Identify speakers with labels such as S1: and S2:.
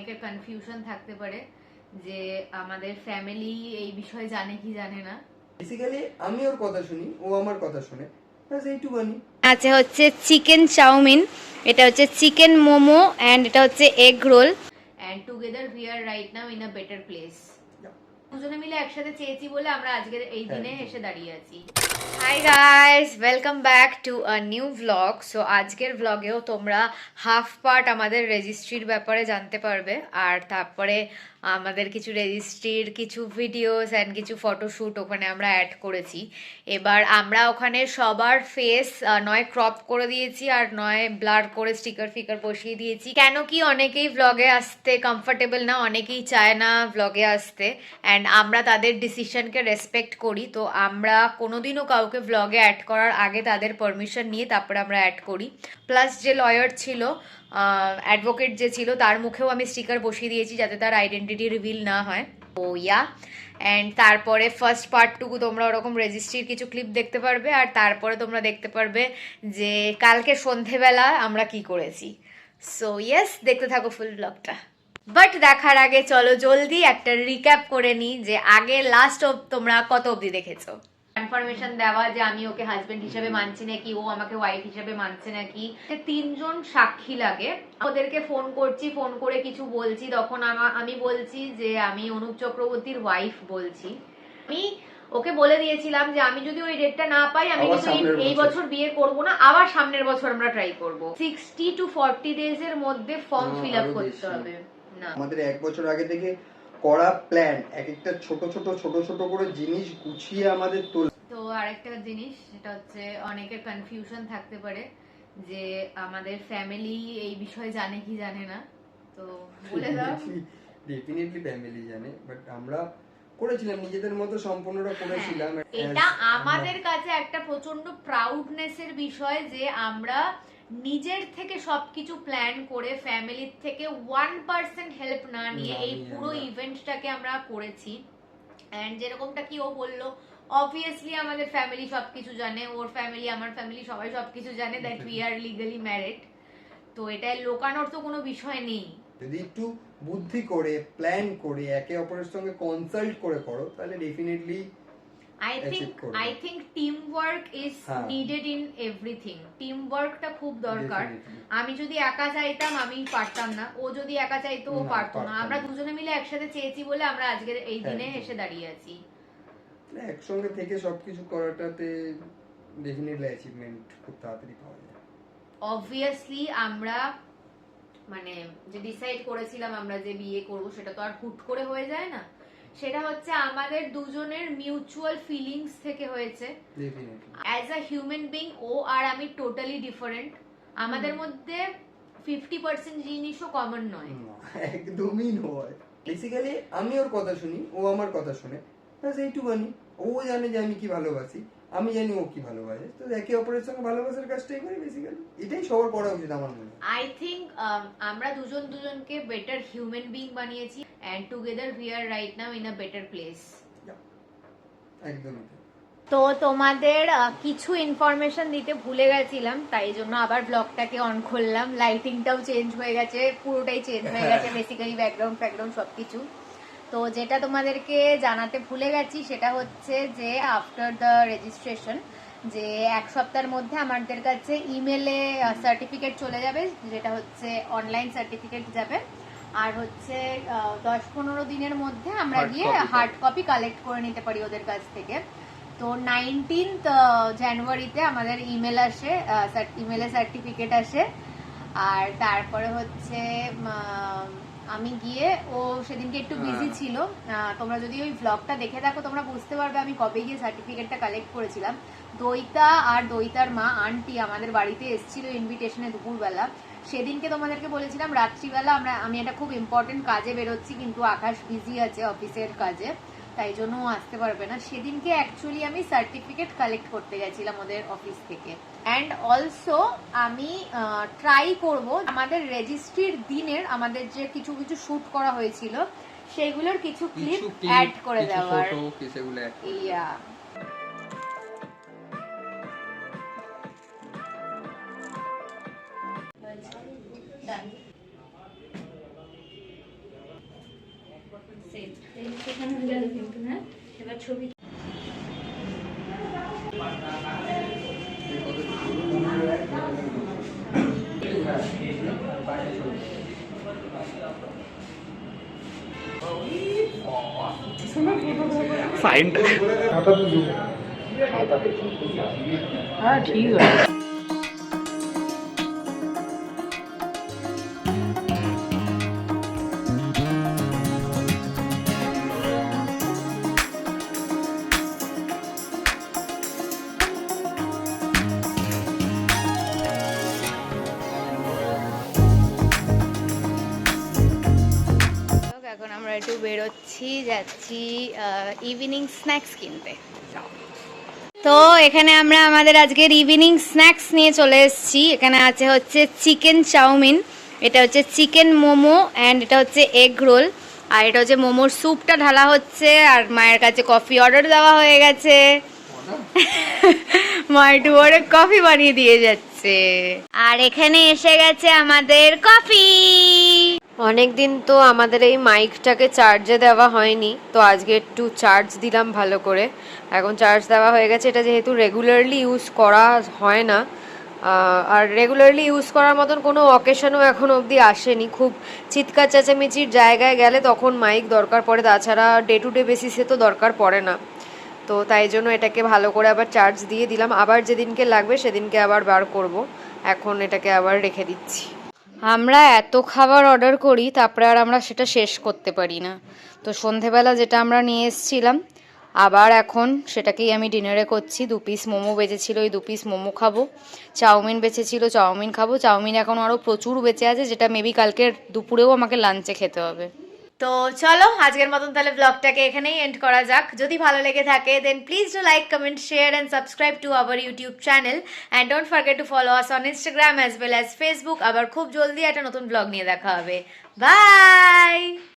S1: অনেকের কনফিউশন থাকতে পারে যে আমাদের ফ্যামিলি এই বিষয়ে জানে কি জানে না।
S2: বেসিক্যালি আমি ওর কথা শুনি, ও আমার কথা শুনে, ব্যাস এইটুকুনি।
S3: আছে হচ্ছে চিকেন চাউমিন, এটা হচ্ছে চিকেন মোমো অ্যান্ড এটা হচ্ছে egg roll.
S1: And together we are right now in a better place. দুজনে মিলে একসাথে চেয়েছি বলে আমরা আজকের এই দিনে এসে দাঁড়িয়ে আছি।
S3: Hi guys, welcome back to a new vlog. So আজকের ভ্লগেও তোমরা হাফ পার্ট আমাদের রেজিস্ট্রির ব্যাপারে জানতে পারবে, আর তারপরে আমাদের কিছু রেজিস্ট্রির কিছু ভিডিওস অ্যান্ড কিছু ফটোশ্যুট ওখানে আমরা অ্যাড করেছি। এবার আমরা ওখানে সবার ফেস নয় ক্রপ করে দিয়েছি আর নয় ব্লার করে স্টিকার ফিকার বসিয়ে দিয়েছি। কেন কি অনেকেই ভ্লগে আসতে কমফর্টেবল না, অনেকেই চায় না ভ্লগে আসতে, অ্যান্ড আমরা তাদের ডিসিশনকে রেসপেক্ট করি। তো আমরা কোনোদিনও কাউকে ভ্লগে অ্যাড করার আগে তাদের পারমিশন নিয়ে তারপরে আমরা অ্যাড করি। প্লাস যে লয়ার ছিল, অ্যাডভোকেট যে ছিল, তার মুখেও আমি স্টিকার বসিয়ে দিয়েছি যাতে তার আইডেন্টিটি রিভিল না হয়। ও ইয়া, অ্যান্ড তারপরে ফার্স্ট পার্টটুকু তোমরা ওরকম রেজিস্ট্রির কিছু ক্লিপ দেখতে পারবে, আর তারপরে তোমরা দেখতে পারবে যে কালকে সন্ধেবেলা আমরা কি করেছি। সো ইয়েস, দেখতে থাকো ফুল ব্লগটা। বাট দেখার আগে চলো জলদি একটা রিক্যাপ করে নিই যে আগে লাস্ট তোমরা কত অবধি দেখেছো।
S1: কনফার্মেশন দেওয়া যে আমি ওকে হাজবেন্ড হিসেবে মানছি নাকি, ও আমাকে ওয়াইফ হিসেবে মানছে নাকি। তিনজন সাক্ষী লাগে, ওদেরকে ফোন করছি, ফোন করে কিছু বলছি, তখন আমি বলছি যে আমি অনুপ চক্রবর্তীর ওয়াইফ বলছি। আমি ওকে বলে দিয়েছিলাম যে আমি যদি ওই ডেটটা না পাই আমি কিন্তু এই বছর বিয়ে করব না, আবার সামনের বছর আমরা ট্রাই করব। 60 to 40 ডেজ এর মধ্যে ফর্ম ফিল আপ করতে হবে। না,
S2: আমাদের এক বছর আগে থেকে করা প্ল্যান, এক একটা ছোট ছোট ছোট ছোট করে জিনিস গুছিয়ে আমাদের
S1: তো আরেকটা জিনিস যেটা হচ্ছে অনেকের কনফিউশন থাকতে পারে যে আমাদের ফ্যামিলি এই বিষয়ে জানে কি জানে না, তো বলে দাও।
S2: ডেফিনেটলি ফ্যামিলি জানে, বাট আমরা করেছিলাম নিজেদের মতো, সম্পূর্ণটা করেছিলাম।
S1: এটা আমাদের কাছে একটা প্রচন্ড প্রাউডনেসের বিষয় যে আমরা নিজের থেকে সবকিছু প্ল্যান করে ফ্যামিলির থেকে 1% হেল্প না নিয়ে এই পুরো ইভেন্টটাকে আমরা করেছি। এন্ড যেরকমটা কি ও বললো, অবভিয়াসলি আমাদের ফ্যামিলি সবকিছু জানে, ওর ফ্যামিলি আমার ফ্যামিলি সবাই সবকিছু জানে that we are legally married. তো এটা লোকানোর তো কোনো বিষয় নেই।
S2: যদি একটু বুদ্ধি করে প্ল্যান করে একে অপরের সঙ্গে কনসাল্ট করে করো তাহলে definitely
S1: I think teamwork is needed in everything. টিমওয়ার্কটা খুব দরকার। আমি যদি একা চাইতাম আমি পারতাম না, ও যদি একা চাইতো ও পারতো না। আমরা দুজনে মিলে একসাথে চেয়েছি বলে আমরা আজকের এই দিনে এসে দাঁড়িয়ে আছি।
S2: একসঙ্গে থেকে সবকিছু করাটাতে ডেফিনেটলি অ্যাচিভমেন্ট খুব তাড়াতাড়ি পাওয়া যায়।
S1: অবভিয়াসলি আমরা মানে যে ডিসাইড করেছিলাম আমরা যে বিয়ে করব, সেটা তো আর হুট করে হয়ে যায় না। সেটা হচ্ছে আমাদের দুজনের মিউচুয়াল ফিলিংস থেকে হয়েছে। অ্যাজ আ হিউম্যান বিং ও আর আমি টোটালি ডিফারেন্ট। আমাদের মধ্যে 50% জিনিসও কমন নয়,
S2: একদমই নয়। বেসিক্যালি আমি ওর কথা শুনি, ও আমার কথা শুনে, ব্যাস এইটুকুনি। ও জানে যে আমি কি ভালোবাসি, আমি জানি ও কি ভালোবাসে, তো একে অপরের সঙ্গে ভালোবাসার কাজটাই করি। বেসিক্যালি এটাই সবার করা উচিত আমার মনে হয়।
S1: আই থিঙ্ক আমরা দুজন দুজনকে বেটার হিউম্যান বিং বানিয়েছি, and together we are right now in a better place.
S2: একদমই।
S3: তো তোমাদের কিছু ইনফরমেশন দিতে ভুলে গেছিলাম, তাই জন্য আবার ব্লগটাকে অন করলাম। লাইটিংটাও চেঞ্জ হয়ে গেছে, পুরোটাই চেঞ্জ হয়ে গেছে, বেসিক্যালি ব্যাকগ্রাউন্ড সবকিছু। তো যেটা তোমাদেরকে জানাতে ভুলে গেছি সেটা হচ্ছে যে আফটার দ্য রেজিস্ট্রেশন যে এক সপ্তাহের মধ্যে আমাদের কাছে ইমেলে সার্টিফিকেট চলে যাবে, যেটা হচ্ছে অনলাইন সার্টিফিকেট যাবে। আর হচ্ছে 10-15 দিনের মধ্যে আমরা গিয়ে হার্ড কপি কালেক্ট করে নিতে পারি ওদের কাছ থেকে। তো 19th জানুয়ারিতে আমাদের ইমেল আসে, ইমেলে সার্টিফিকেট আসে। আর তারপরে হচ্ছে আমি গিয়ে, ও সেদিনকে একটু বিজি ছিল, তোমরা যদি ওই ভ্লগটা দেখে থাকো তোমরা বুঝতে পারবে আমি কবে গিয়ে সার্টিফিকেটটা কালেক্ট করেছিলাম। দইতা আর দইতার মা আন্টি আমাদের বাড়িতে এসেছিল ইনভিটেশনে দুপুরবেলা। সেদিনকে তোমাদেরকে বলেছিলাম রাত্রিবেলা আমি একটা খুব ইম্পর্টেন্ট কাজে বেরোচ্ছি, কিন্তু আকাশ বিজি আছে অফিসের কাজে, তাই জন্য ও আসতে পারবে না। সেদিনকে অ্যাকচুয়ালি আমি সার্টিফিকেট কালেক্ট করতে গেছিলাম ওদের অফিস থেকে। অ্যান্ড অলসো আমি ট্রাই করব আমাদের রেজিস্ট্রির দিনের আমাদের যে কিছু কিছু শুট করা হয়েছিল সেগুলোর কিছু ক্লিপ অ্যাড করে দেওয়ার। ইয়া, সেট এই সেখানে হয়ে গেল কিন্তু। হ্যাঁ, এবার ছবি
S4: সাইনটা হ্যাঁ ঠিক আছে।
S3: এখন আমরা একটু বেরোচ্ছি, যাচ্ছি ইভিনিং স্ন্যাক্স কিনতে। তো এখানে আমরা আমাদের আজকের ইভিনিং স্ন্যাক্স নিয়ে চলে এসেছি। এখানে আছে হচ্ছে চিকেন চাউমিন, এটা হচ্ছে চিকেন মোমো অ্যান্ড এটা হচ্ছে এগ রোল, আর এটা হচ্ছে মোমোর স্যুপটা ঢালা হচ্ছে। আর মায়ের কাছে কফি অর্ডার দেওয়া হয়ে গেছে, মা একটু বড় কফি বানিয়ে দিয়ে যাচ্ছে। আর এখানে এসে গেছে আমাদের কফি।
S1: অনেকদিন তো আমাদের এই মাইকটাকে চার্জে দেওয়া হয়নি, তো আজকে একটু চার্জ দিলাম ভালো করে। এখন চার্জ দেওয়া হয়ে গেছে। এটা যেহেতু রেগুলারলি ইউজ করা হয় না, আর রেগুলারলি ইউজ করার মতন কোনো অকেশনও এখন অবধি আসেনি। খুব চিৎকার চেঁচামেচির জায়গায় গেলে তখন মাইক দরকার পড়ে, তাছাড়া ডে টু ডে বেসিসে তো দরকার পড়ে না। তো তাই জন্য এটাকে ভালো করে আবার চার্জ দিয়ে দিলাম। আবার যেদিনকে লাগবে সেদিনকে আবার বার করব। এখন এটাকে আবার রেখে দিচ্ছি।
S3: আমরা এত খাবার অর্ডার করি, তারপরে আর আমরা সেটা শেষ করতে পারি না। তো সন্ধেবেলা যেটা আমরা নিয়ে এসেছিলাম, আবার এখন সেটাকেই আমি ডিনারে করছি। 2 পিস মোমো বেঁচেছিল, ওই 2 পিস মোমো খাবো। চাউমিন বেঁচেছিল, চাউমিন খাবো। চাউমিন এখন আরও প্রচুর বেঁচে আছে, যেটা মেবি কালকে দুপুরেও আমাকে লাঞ্চে খেতে হবে। তো চলো আজকের মতন তাহলে ব্লগটাকে এখানেই এন্ড করা যাক। যদি ভালো লেগে থাকে then please do like, comment, share and subscribe to our YouTube channel and don't forget to follow us on Instagram as well as Facebook. আবার খুব জলদি একটা নতুন ব্লগ নিয়ে দেখা হবে। বাই।